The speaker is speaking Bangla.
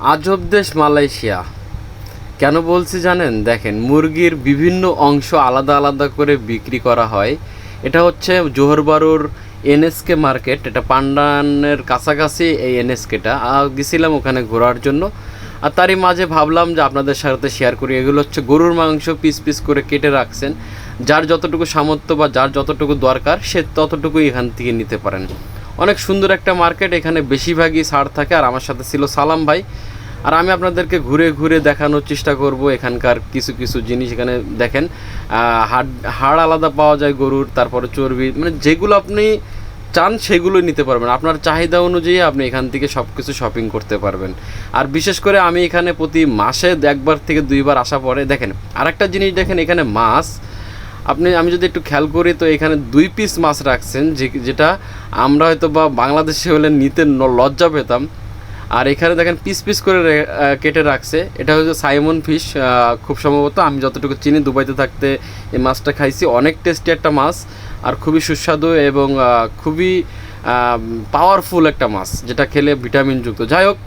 আজব দেশ মালয়েশিয়া। কেন বলছি জানেন? দেখেন, মুরগির বিভিন্ন অংশ আলাদা আলাদা করে বিক্রি করা হয়। এটা হচ্ছে জোহর বারুর এনএসকে মার্কেট। এটা পান্ডানের কাছাকাছি এই এনএসকেটা। গেছিলাম ওখানে ঘোরার জন্য। আর তারই মাঝে ভাবলাম যে আপনাদের সাথে শেয়ার করি। এগুলো হচ্ছে গরুর মাংস পিস পিস করে কেটে রাখছেন। যার যতটুকু সামর্থ্য বা যার যতটুকু দরকার সে ততটুকুই এখান থেকে নিতে পারেন। অনেক সুন্দর একটা মার্কেট। এখানে বেশিরভাগই ছাড় থাকে। আর আমার সাথে ছিল সালাম ভাই। আর আমি আপনাদেরকে ঘুরে ঘুরে দেখানোর চেষ্টা করব এখানকার কিছু কিছু জিনিস। এখানে দেখেন, হাড় আলাদা পাওয়া যায় গরুর, তারপরে চর্বি, মানে যেগুলো আপনি চান সেগুলোই নিতে পারবেন। আপনার চাহিদা অনুযায়ী আপনি এখান থেকে সব কিছু শপিং করতে পারবেন। আর বিশেষ করে আমি এখানে প্রতি মাসে একবার থেকে দুইবার আসা পরে। দেখেন আরেকটা জিনিস, দেখেন এখানে মাছ, আমি যদি একটু খেয়াল করি তো এখানে 2 পিস মাছ রাখছেন, যেটা আমরা হয়তো বা বাংলাদেশে হলে নিতে লজ্জা পেতাম। আর এখানে দেখেন পিস পিস করে কেটে রাখছে। এটা হচ্ছে সাইমন ফিশ, খুব সম্ভবত। আমি যতটুকু চিনি দুবাইতে থাকতে এই মাছটা খাইছি। অনেক টেস্টি একটা মাছ আর খুবই সুস্বাদু এবং খুবই পাওয়ারফুল একটা মাছ, যেটা খেলে ভিটামিনযুক্ত। যাই হোক,